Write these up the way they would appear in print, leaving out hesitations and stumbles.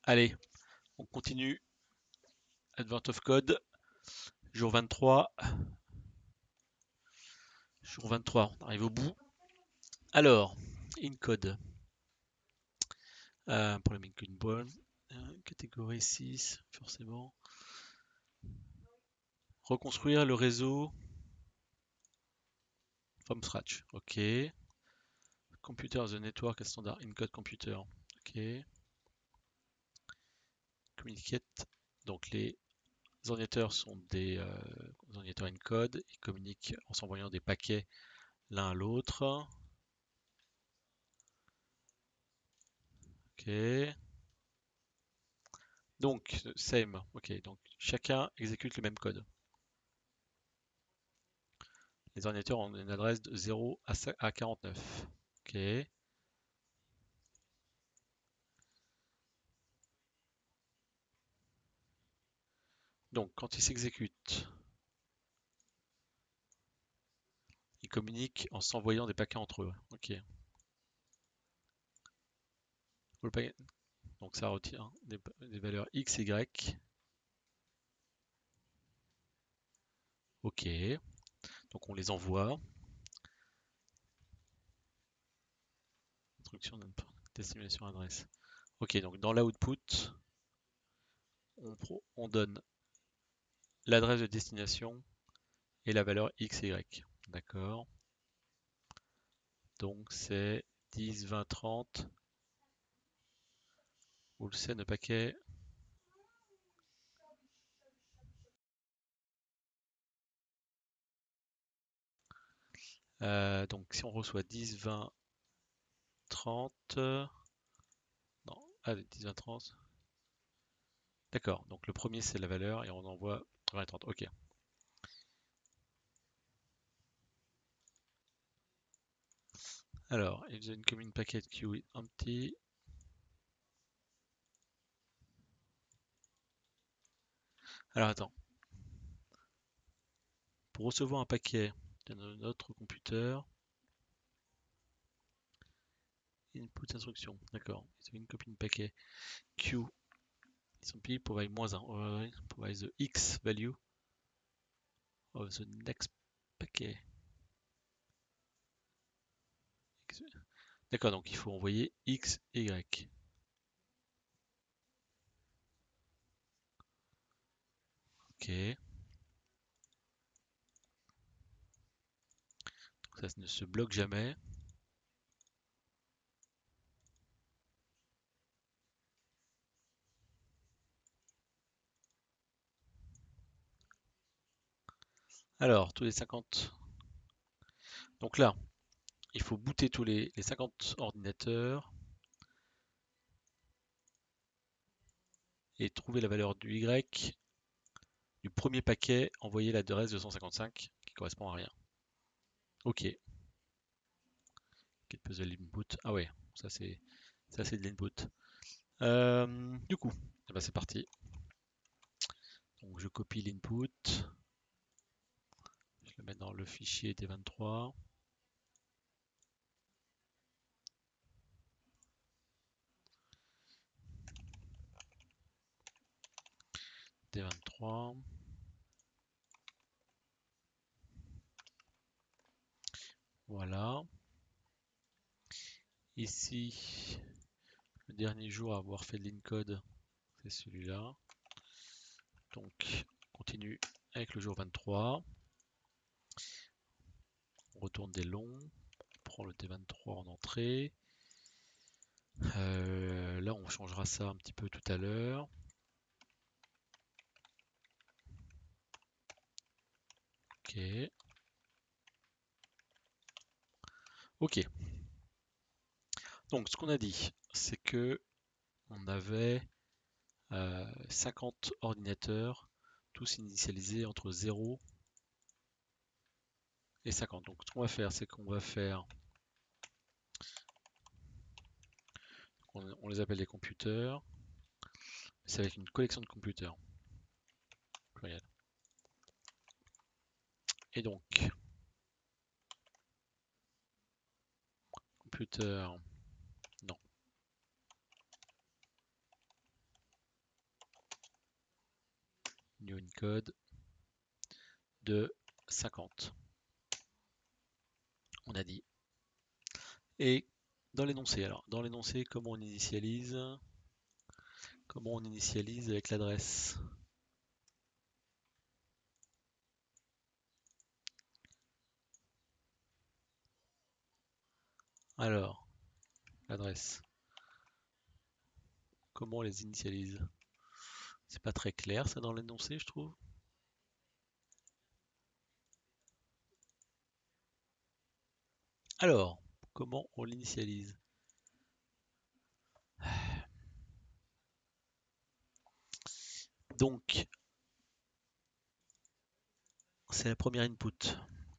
Allez, on continue. Advent of Code, jour 23. Jour 23, on arrive au bout. Alors, in code. Problème in code, catégorie 6, forcément. Reconstruire le réseau from scratch. Ok. Computer the network as standard in code computer. Ok. Communicate. Donc les ordinateurs sont des ordinateurs in code. Ils communiquent en s'envoyant des paquets l'un à l'autre. Ok. Donc, same. Ok. Donc, chacun exécute le même code. Les ordinateurs ont une adresse de 0 à 49. Ok. Donc, quand ils s'exécutent, ils communiquent en s'envoyant des paquets entre eux. Ok. Donc, ça retient des valeurs X, Y. Ok. Donc, on les envoie. Instruction de destination adresse. Ok. Donc, dans l'output, on donne l'adresse de destination et la valeur X et Y. D'accord. Donc, c'est 10, 20, 30. Où le send paquet. Donc si on reçoit 10, 20, 30, non, 10, 20, 30. D'accord, donc le premier c'est la valeur et on envoie 20 et 30. Ok. Alors, if the incoming packet queue is empty. Alors attends. Pour recevoir un paquet de notre computer, input instruction. D'accord. If the incoming packet queue is empty, provide -1. Provide the X value of the next packet. D'accord, donc il faut envoyer X et Y. Ok. Donc ça ne se bloque jamais. Alors, tous les 50. Donc là, il faut booter tous les 50 ordinateurs et trouver la valeur du Y du premier paquet envoyé l'adresse 255 qui correspond à rien. Ok. Get puzzle input. Ah ouais, ça c'est de l'input. Du coup, eh ben c'est parti. Donc je copie l'input. Je le mets dans le fichier D23. D23. Voilà. Ici, le dernier jour à avoir fait de l'encode, c'est celui-là. Donc, on continue avec le jour 23. On retourne des longs. On prend le D23 en entrée. Là, on changera ça un petit peu tout à l'heure. Ok. Ok. Donc, ce qu'on a dit, c'est que on avait 50 ordinateurs, tous initialisés entre 0 et 50. Donc, ce qu'on va faire, c'est qu'on va faire... On les appelle des computers. C'est avec une collection de computers. Pluriel. Et donc, computer, non. new encode de 50. On a dit. Et dans l'énoncé, alors, dans l'énoncé, comment on initialise? Comment on initialise avec l'adresse? Alors, l'adresse. Comment on les initialise? C'est pas très clair ça dans l'énoncé, je trouve. Alors, comment on l'initialise? Donc, c'est la première input.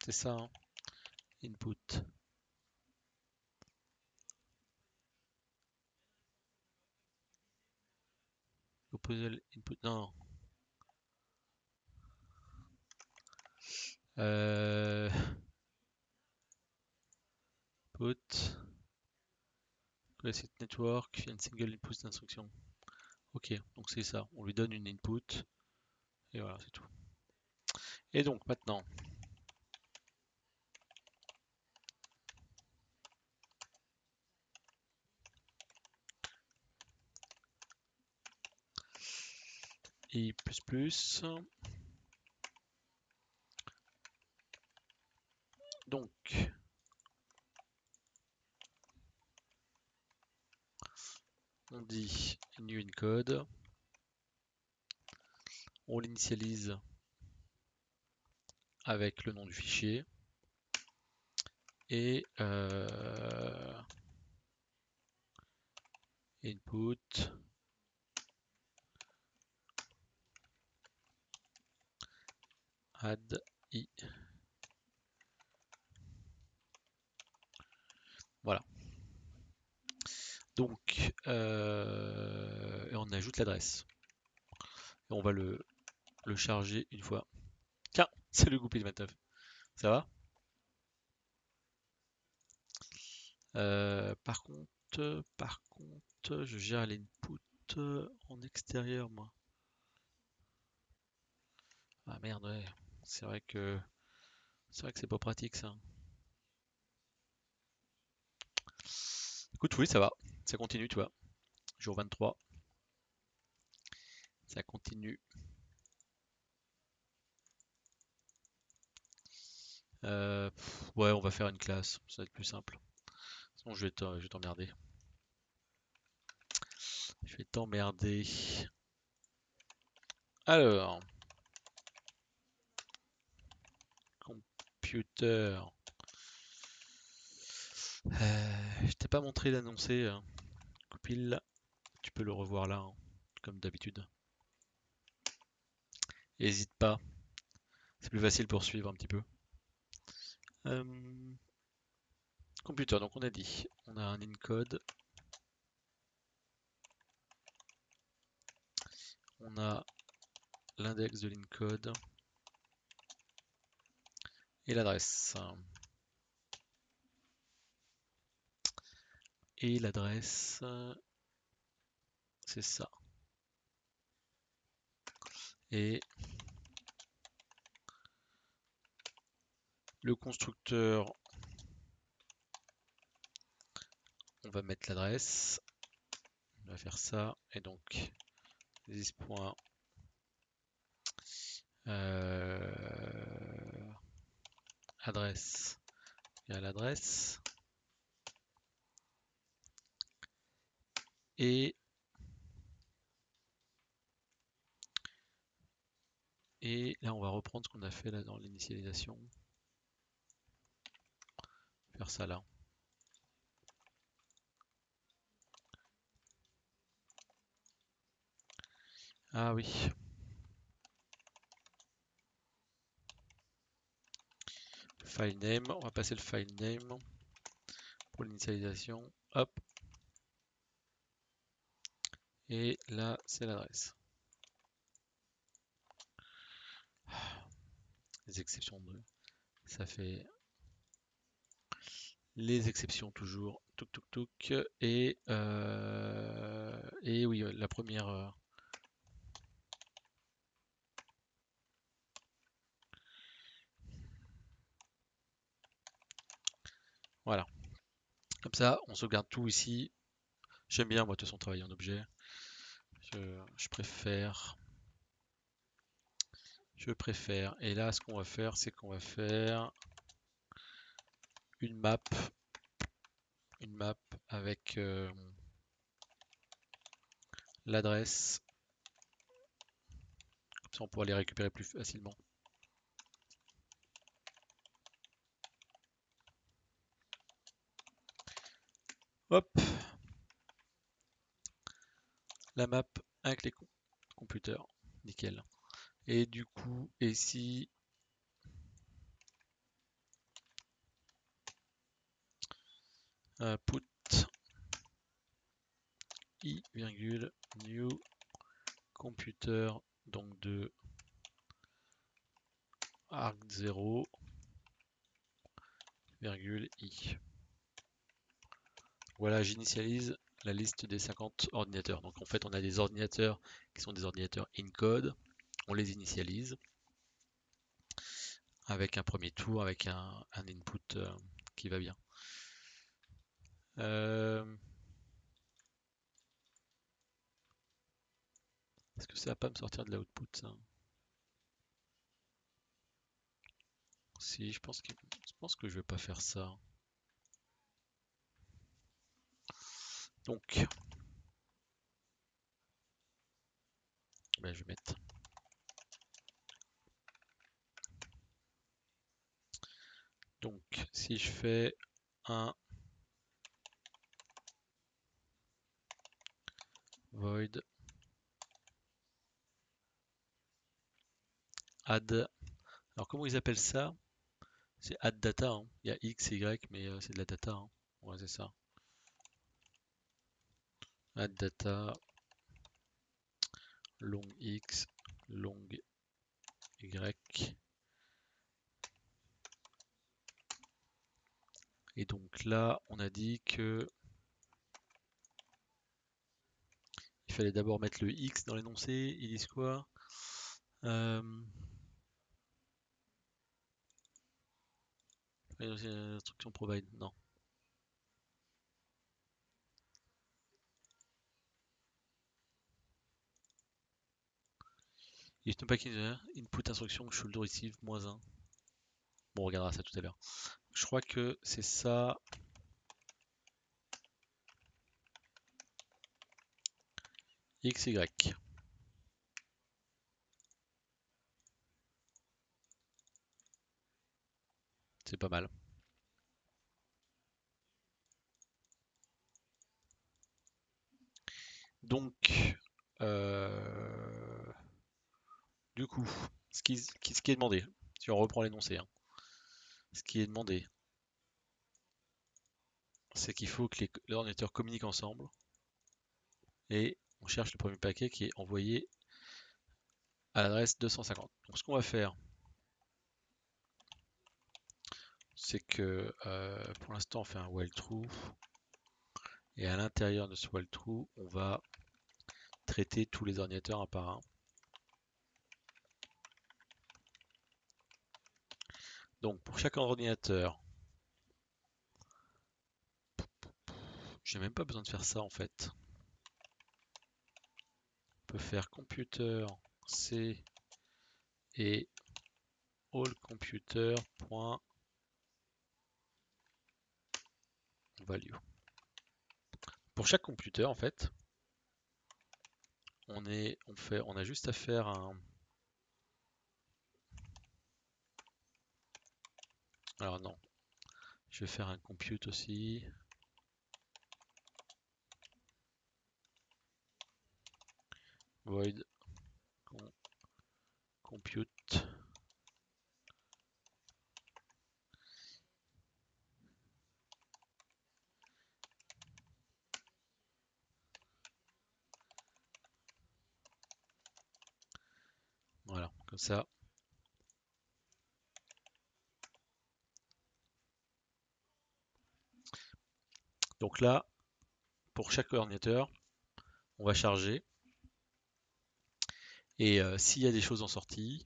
C'est ça, hein? Input. Proposal input. Non. Put. Reset network. Une single input d'instruction. Ok, donc c'est ça. On lui donne une input. Et voilà, c'est tout. Et donc maintenant. I++. Donc, on dit new encode. On l'initialise avec le nom du fichier. Et input. Add i. Voilà. Donc, et on ajoute l'adresse. Et on va le charger une fois. Tiens, c'est le goupil 29. Ça va? Par contre, je gère l'input en extérieur, moi. Ah merde, ouais. C'est vrai que c'est pas pratique ça. Écoute, oui, ça va. Ça continue, tu vois. Jour 23. Ça continue. Ouais, on va faire une classe. Ça va être plus simple. Sinon, je vais t'emmerder. Je vais t'emmerder. Alors. Computer. Je t'ai pas montré l'annoncé. Pile, tu peux le revoir là, hein, comme d'habitude. N'hésite pas, c'est plus facile pour suivre un petit peu. Euh, Computer, donc on a dit, on a un encode, on a l'index de l'encode et l'adresse. Et l'adresse, c'est ça. Et le constructeur, on va mettre l'adresse. On va faire ça. Et donc, this point, adresse et à l'adresse. Et là, on va reprendre ce qu'on a fait là dans l'initialisation. Faire ça là. Ah oui. File name, on va passer le file name pour l'initialisation. Hop. Et là, c'est l'adresse. Les exceptions de. Ça fait les exceptions toujours. Touk touk touk. Et oui, la première. Voilà. Comme ça, on sauvegarde tout ici. J'aime bien, moi, de toute façon, travailler en objet. Je préfère. Je préfère. Et là, ce qu'on va faire, c'est qu'on va faire une map. Une map avec l'adresse. Comme ça, on pourra les récupérer plus facilement. Hop. La map avec les computers. Nickel. Et du coup, ici, put i, new computer, donc de arg0, i. Voilà, j'initialise la liste des 50 ordinateurs. Donc en fait, on a des ordinateurs qui sont des ordinateurs in code. On les initialise avec un premier tour, avec un input qui va bien. Est-ce que ça va pas me sortir de l'output ça? Si, je pense que je vais pas faire ça. Donc, ben, je vais mettre. Donc, si je fais un void add. Alors, comment ils appellent ça? C'est add data. Hein. Il y a X et Y, mais c'est de la data. Hein. Ouais, c'est ça. Add data long X, long Y. Et donc là, on a dit que il fallait d'abord mettre le X dans l'énoncé. Ils disent quoi? Instruction provide, non. Il ne pas qu'il input instruction should receive -1. Bon, on regardera ça tout à l'heure. Je crois que c'est ça. X, Y. C'est pas mal. Donc, du coup, ce qui est demandé, si on reprend l'énoncé, hein, ce qui est demandé, c'est qu'il faut que les ordinateurs communiquent ensemble et on cherche le premier paquet qui est envoyé à l'adresse 250. Donc, ce qu'on va faire, c'est que pour l'instant, on fait un while true et à l'intérieur de ce while true, on va traiter tous les ordinateurs un par un. Donc, pour chaque ordinateur, j'ai même pas besoin de faire ça en fait. On peut faire computer c et all computer.value. Pour chaque computer en fait, on a juste à faire un. Alors non, je vais faire un compute aussi. Void compute. Voilà, comme ça. Donc là, pour chaque ordinateur, on va charger. Et s'il y a des choses en sortie,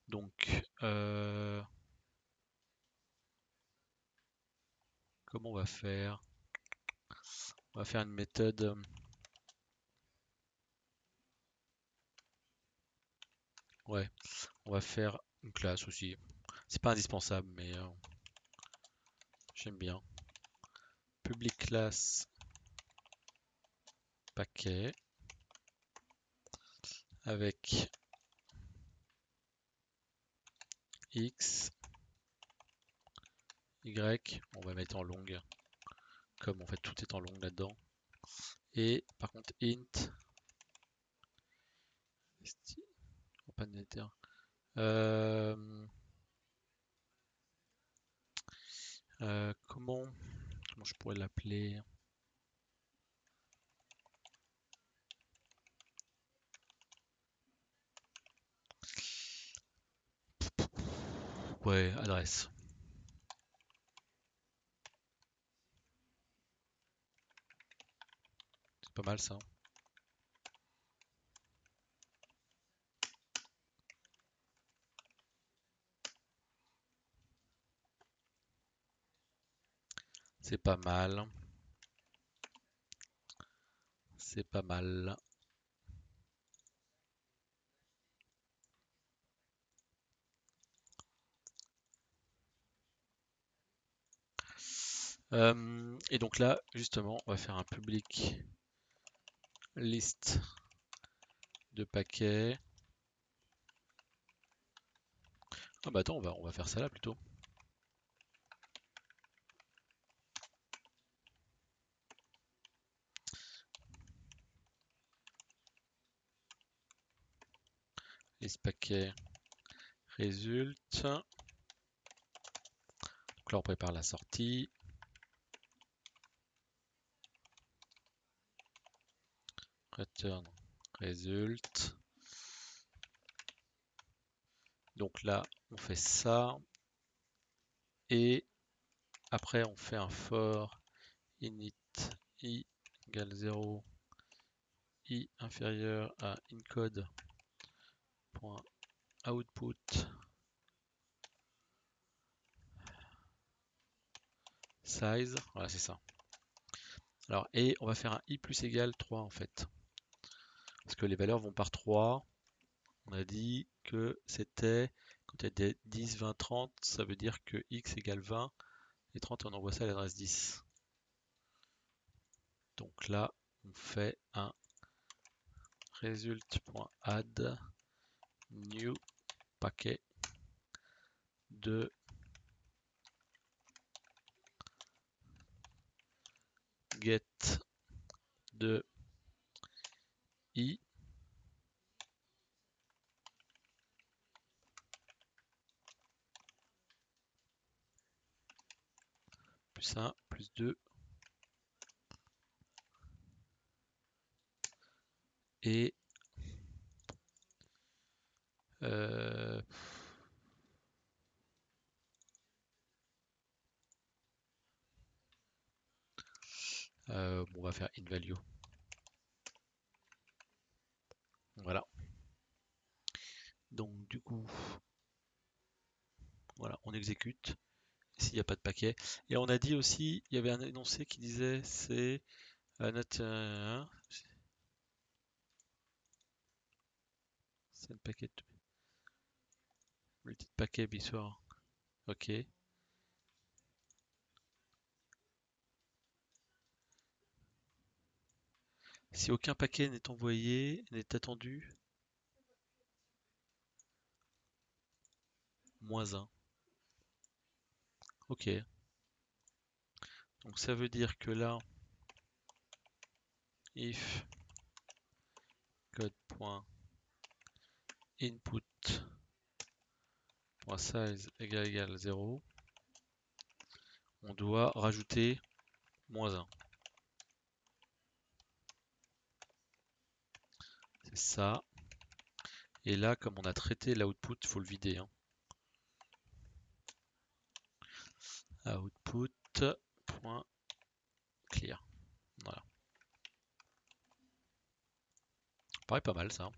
Donc, comment on va faire? On va faire une méthode. Ouais, on va faire une classe aussi. C'est pas indispensable, mais j'aime bien. Public class paquet avec x, y, on va mettre en longue, comme en fait tout est en longue là-dedans. Et par contre int, pas de netter. Comment je pourrais l'appeler? Ouais, adresse. C'est pas mal ça. C'est pas mal. C'est pas mal. Et donc là, justement, on va faire un public list de paquets. Ah bah attends, on va faire ça là plutôt. List paquet résulte. Donc là, on prépare la sortie. Return result. Donc là, on fait ça. Et après, on fait un for init i égale 0, i inférieur à encode.output size. Voilà, c'est ça. Alors, et on va faire un i plus égal 3 en fait. Parce que les valeurs vont par 3. On a dit que c'était, quand il y a des 10, 20, 30, ça veut dire que x égale 20 et 30, on envoie ça à l'adresse 10. Donc là, on fait un result.add new paquet de get de i plus 1 plus 2 et bon, on va faire inValue. Voilà. Donc du coup, voilà, on exécute s'il n'y a pas de paquet. Et on a dit aussi, il y avait un énoncé qui disait c'est notre c'est le paquet multi paquet before. Ok. Si aucun paquet n'est envoyé, n'est attendu, -1. Ok. Donc ça veut dire que là, if code.input.size égale 0, on doit rajouter -1. C'est ça. Et là, comme on a traité l'output, il faut le vider. Hein. Output.clear. Voilà. Paraît pas mal ça.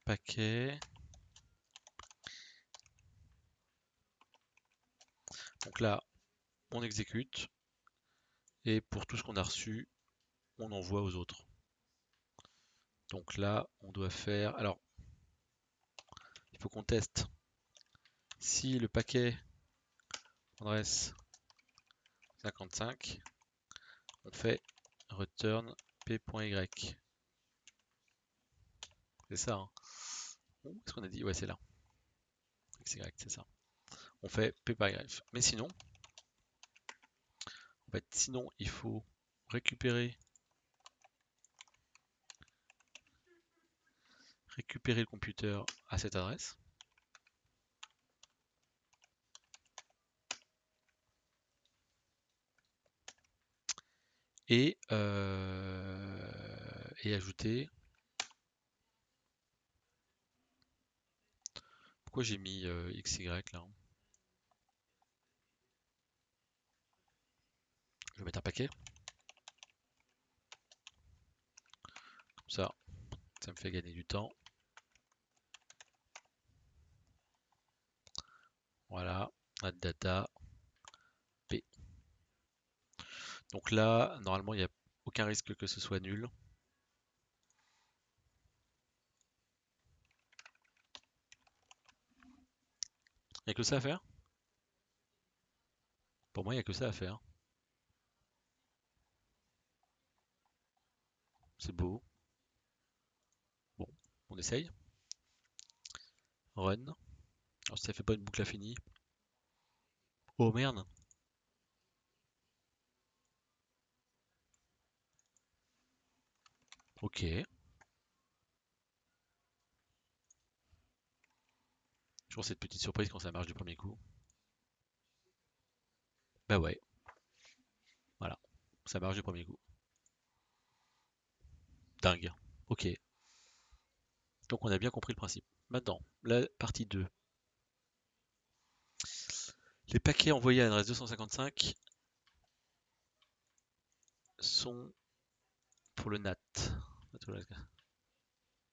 paquet. Donc là, on exécute. Et pour tout ce qu'on a reçu, on envoie aux autres. Donc là, on doit faire... Alors, il faut qu'on teste si le paquet adresse 55, on fait return p.y. C'est ça, hein. Où est-ce qu'on a dit? Ouais, c'est là. XY, c'est ça. On fait p.y. Mais sinon, en fait, sinon, il faut récupérer le computer à cette adresse. Et ajouter. Pourquoi j'ai mis XY là? Je vais mettre un paquet. Comme ça me fait gagner du temps. Voilà, add data P. Donc là, normalement, il n'y a aucun risque que ce soit nul. Il n'y a que ça à faire? Pour moi, il n'y a que ça à faire. C'est beau. Bon, on essaye. Run. Alors si ça fait pas une boucle infinie. Oh merde. Ok. Toujours cette petite surprise quand ça marche du premier coup. Bah ouais. Voilà. Ça marche du premier coup. Dingue. Ok. Donc on a bien compris le principe. Maintenant, la partie 2. Les paquets envoyés à l'adresse 255 sont pour le NAT.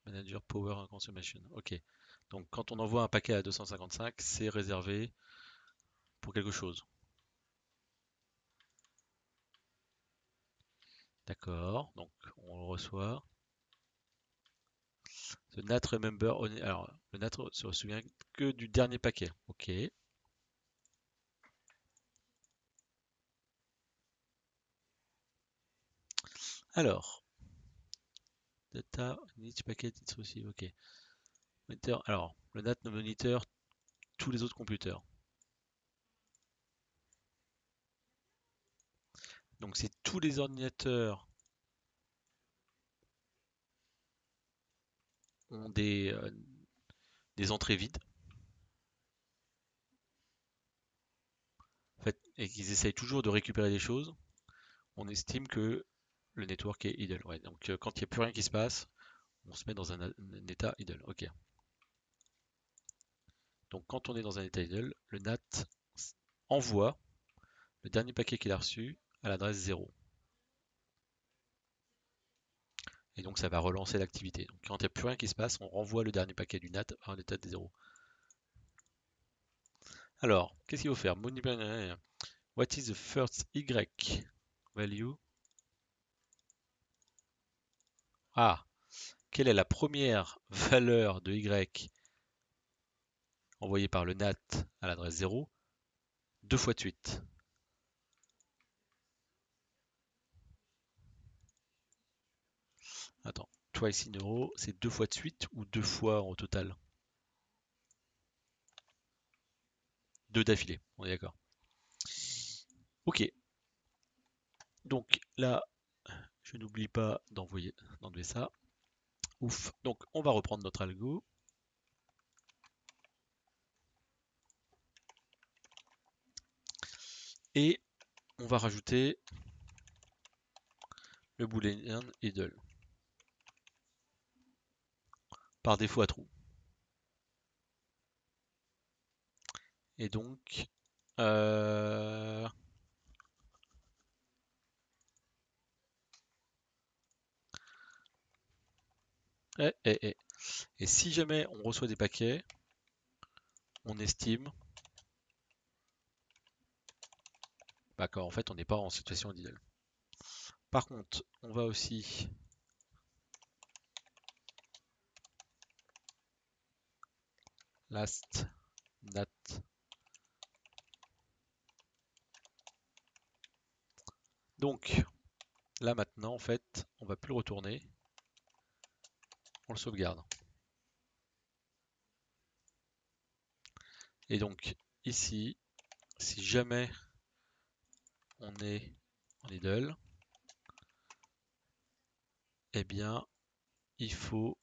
Manager Power and Consumption. Ok. Donc quand on envoie un paquet à 255, c'est réservé pour quelque chose. D'accord. Donc on le reçoit. The NAT remember only... Alors, le NAT se souvient que du dernier paquet. Ok. Alors, data each packet it's received. Ok. Monitor. Alors, le NAT ne monitor tous les autres computers. Donc, si tous les ordinateurs ont des entrées vides, en fait, et qu'ils essayent toujours de récupérer des choses, on estime que le network est idle. Ouais, donc, quand il n'y a plus rien qui se passe, on se met dans un état idle. Ok. Donc, quand on est dans un état idle, le NAT envoie le dernier paquet qu'il a reçu à l'adresse 0. Et donc ça va relancer l'activité. Donc quand il n'y a plus rien qui se passe, on renvoie le dernier paquet du NAT à un état de 0. Alors, qu'est-ce qu'il faut faire? What is the first Y value? Ah, quelle est la première valeur de Y envoyée par le NAT à l'adresse 0 deux fois de suite? Attends, twice in a row, c'est deux fois de suite ou deux fois au total? Deux d'affilée, on est d'accord. Ok, donc là, je n'oublie pas d'enlever ça. Ouf, donc on va reprendre notre algo. Et on va rajouter le boolean idle par défaut à true. Et donc, Et si jamais on reçoit des paquets, on estime qu'en fait on n'est pas en situation idéale. Par contre, on va aussi last nat. Donc là maintenant en fait on va plus le retourner, on le sauvegarde. Et donc ici, si jamais on est en idle, eh bien il faut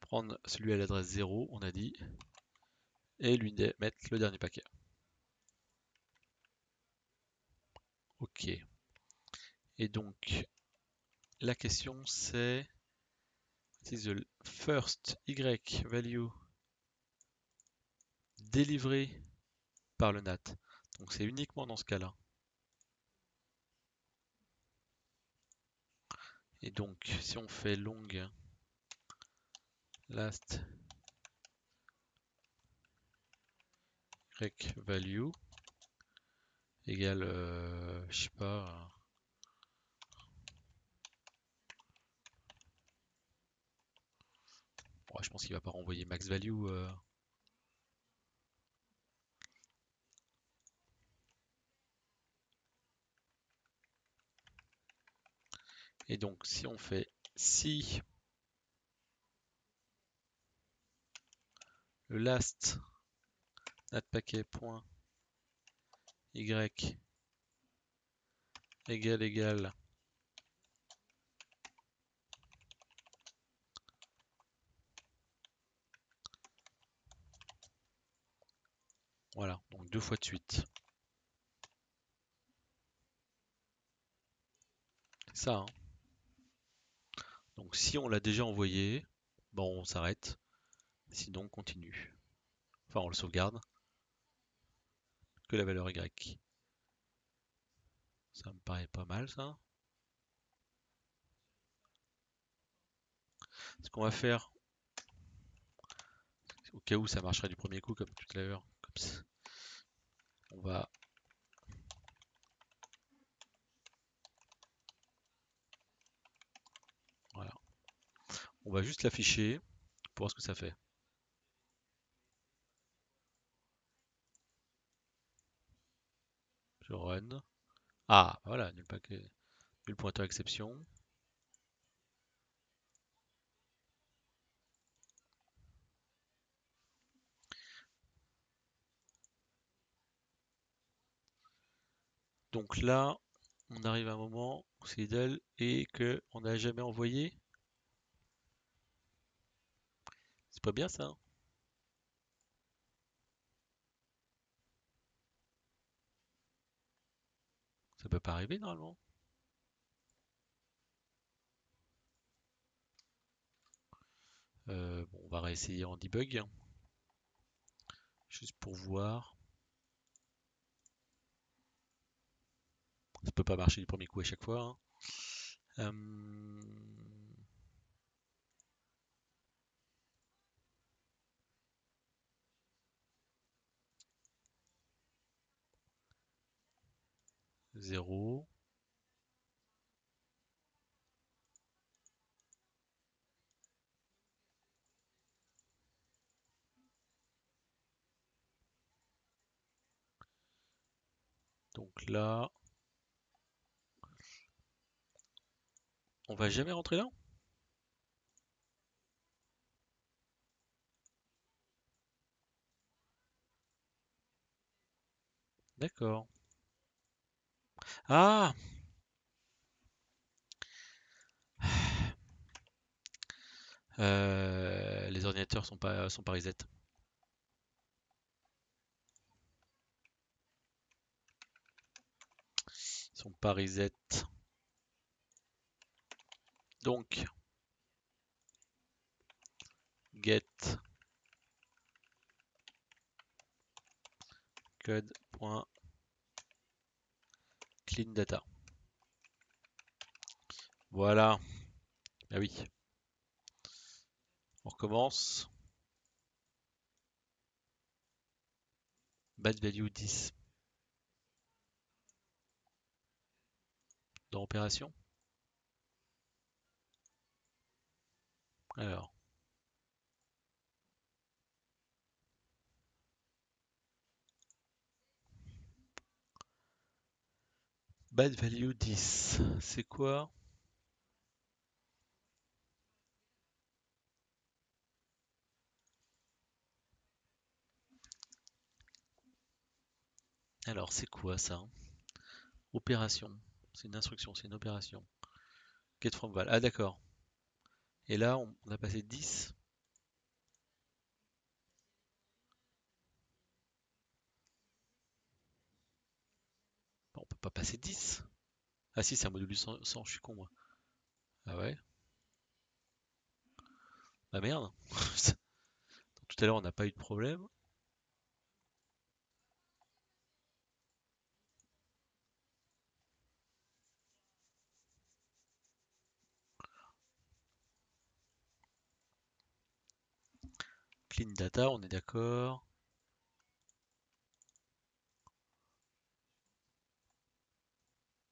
prendre celui à l'adresse 0, on a dit, et lui mettre le dernier paquet. Ok. Et donc la question c'est is the first y value délivré par le NAT. Donc c'est uniquement dans ce cas-là. Et donc si on fait long last y value égale, je sais pas, je pense qu'il va pas renvoyer max value. Et donc si on fait si le last natpacket.y égale voilà, donc 2 fois de suite. C'est ça, hein. Donc si on l'a déjà envoyé, bon on s'arrête, sinon on continue. Enfin on le sauvegarde, que la valeur y. Ça me paraît pas mal ça. Ce qu'on va faire, au cas où ça marcherait du premier coup comme tout à l'heure, comme ça, on va voilà. On va juste l'afficher pour voir ce que ça fait. Je run. Ah, voilà, nul pointeur exception. Donc là, on arrive à un moment où c'est idle et qu'on n'a jamais envoyé. C'est pas bien ça, hein. Ça peut pas arriver normalement. Bon, on va réessayer en debug, hein, juste pour voir. Ça peut pas marcher du premier coup à chaque fois, hein. 0. Donc là, on va jamais rentrer là? D'accord. Ah! Les ordinateurs sont pas reset. Ils sont pas reset. Donc, get code.get clean data. Voilà. Ah oui. On recommence. Bad value 10. Dans opération. Alors. Bad value 10. C'est quoi? Alors, c'est quoi ça? Opération. C'est une instruction, c'est une opération. Get from val. Ah, d'accord. Et là, on a passé 10. Bon, on peut pas passer 10. Ah si, c'est un module 100, je suis con moi. Ah ouais? Ah merde. Tout à l'heure, on n'a pas eu de problème. Clean data, on est d'accord.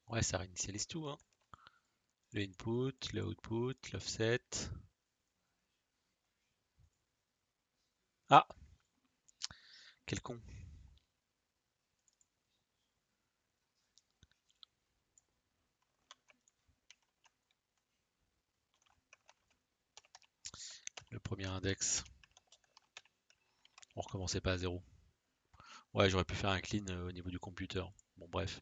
Ouais, ça réinitialise tout, hein. Le input, le output, l'offset. Ah, quel con. Le premier index. On recommençait pas à zéro. Ouais, j'aurais pu faire un clean au niveau du computer. Bon, bref.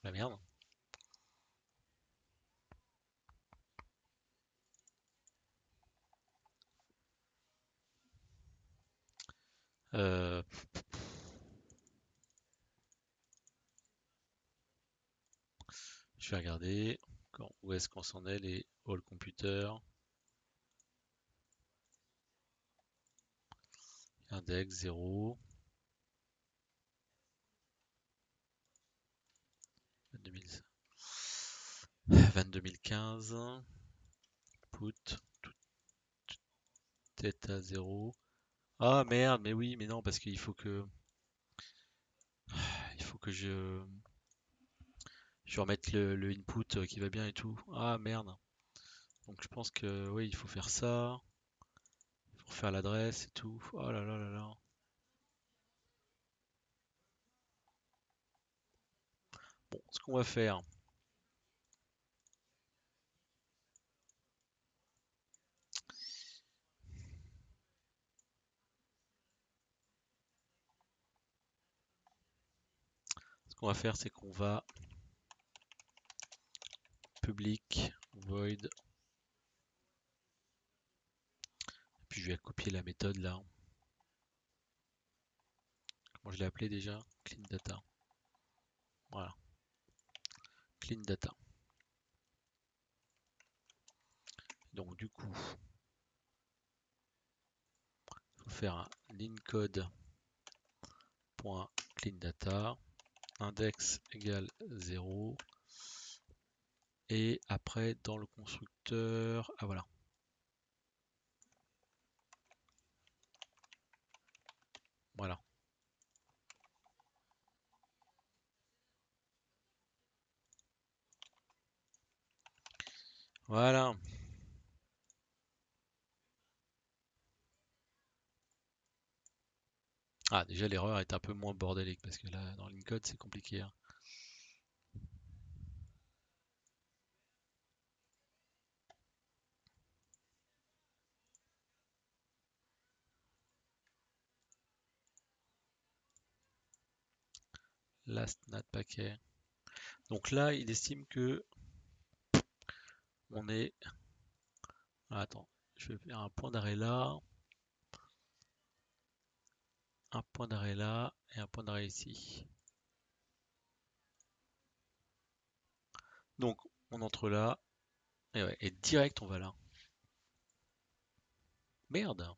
La merde. Euh, je vais regarder. Où est-ce qu'on s'en est, les all computer. Index 0. 22015. Put. Tête à 0. Ah merde, mais oui, mais non, parce qu'il faut que. Il faut que je remette le input qui va bien et tout. Ah merde. Donc je pense que oui, il faut faire ça. Il faut refaire l'adresse et tout. Oh là là là là. Bon, ce qu'on va faire, c'est qu'on va public void. Puis je vais copier la méthode là. Comment je l'ai appelé déjà? Clean data. Voilà. Clean data. Donc du coup, il faut faire un lincode.clean data. Index égale 0. Et après, dans le constructeur, ah voilà. Voilà. Voilà. Ah, déjà l'erreur est un peu moins bordélique parce que là, dans l'encode, c'est compliqué, hein. Last NAT paquet. Donc là, il estime que on est. Ah, attends, je vais faire un point d'arrêt là. Un point d'arrêt là. et un point d'arrêt ici. Donc on entre là, et, ouais, et direct on va là. Merde!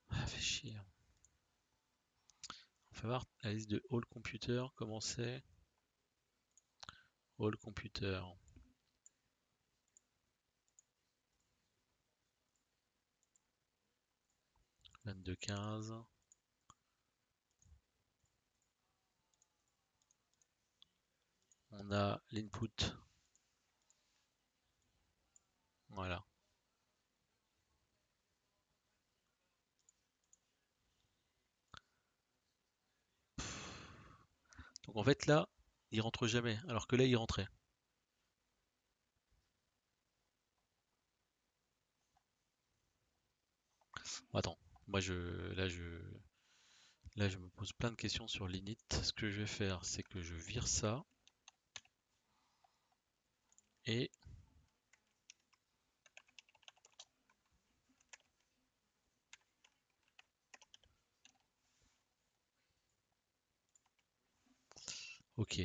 Ah, fait chier. On va voir la liste de All Computer, comment c'est. All Computer. 22-15. On a l'input. Voilà. Donc en fait là, il rentre jamais, alors que là il rentrait. Attends, moi là je me pose plein de questions sur l'init. Ce que je vais faire, c'est que je vire ça et ok,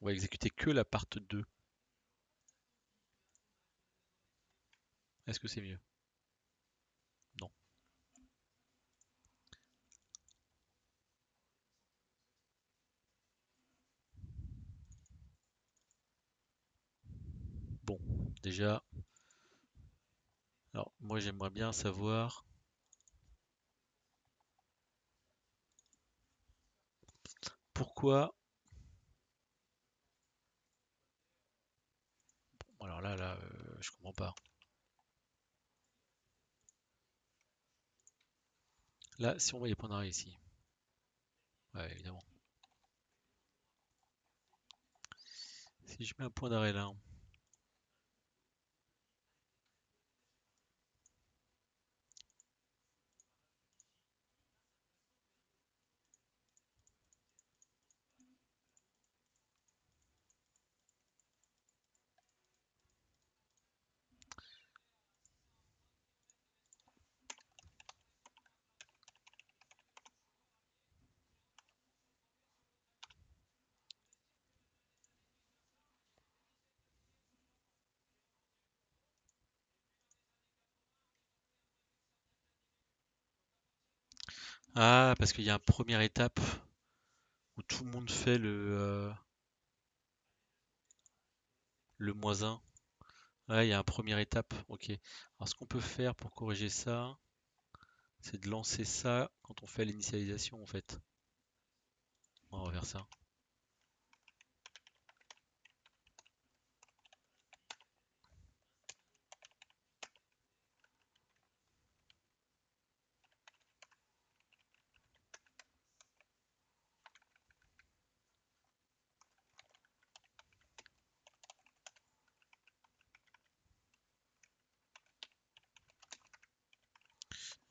on va exécuter que la part 2. Est-ce que c'est mieux? Non. Bon, déjà, alors moi j'aimerais bien savoir pourquoi. Bon, alors là, je comprends pas. Là, si on voit les points d'arrêt ici, ouais, évidemment. Si je mets un point d'arrêt là, ah, parce qu'il y a une première étape où tout le monde fait le -1. Ouais, il y a une première étape. Ok. Alors, ce qu'on peut faire pour corriger ça, c'est de lancer ça quand on fait l'initialisation, en fait. On va faire ça.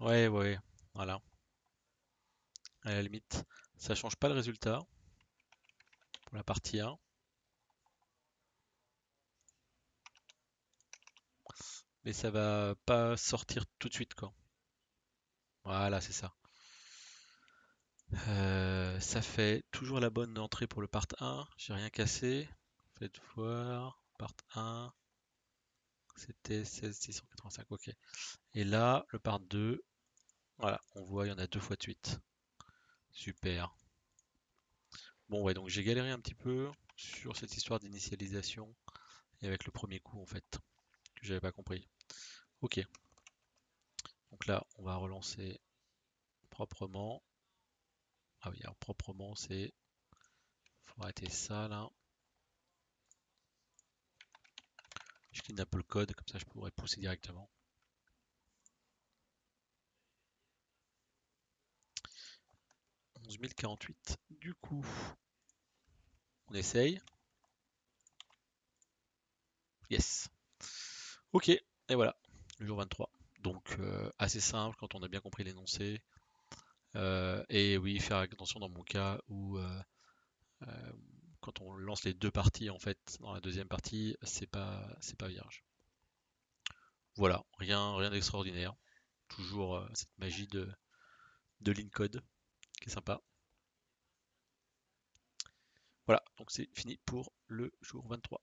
Ouais, ouais, voilà. À la limite, ça change pas le résultat pour la partie 1, mais ça va pas sortir tout de suite, quoi. Voilà, c'est ça. Ça fait toujours la bonne entrée pour le part 1. J'ai rien cassé. Faites voir. Part 1, c'était 16685. Ok. Et là, le part 2, voilà, on voit, il y en a deux fois de suite. Super. Bon, ouais, donc j'ai galéré un petit peu sur cette histoire d'initialisation et avec le premier coup, en fait, que j'avais pas compris. Ok. Donc là, on va relancer proprement. Ah oui, alors proprement, c'est. Faut arrêter ça là. Je clean un peu le code, comme ça je pourrais pousser directement. 11048. Du coup, on essaye. Yes. Ok, et voilà, le jour 23. Donc assez simple quand on a bien compris l'énoncé. Et oui, faire attention dans mon cas où euh, quand on lance les deux parties en fait, dans la deuxième partie, c'est pas vierge. Voilà, rien d'extraordinaire. toujours cette magie de Lincode qui est sympa. Voilà, donc c'est fini pour le jour 23.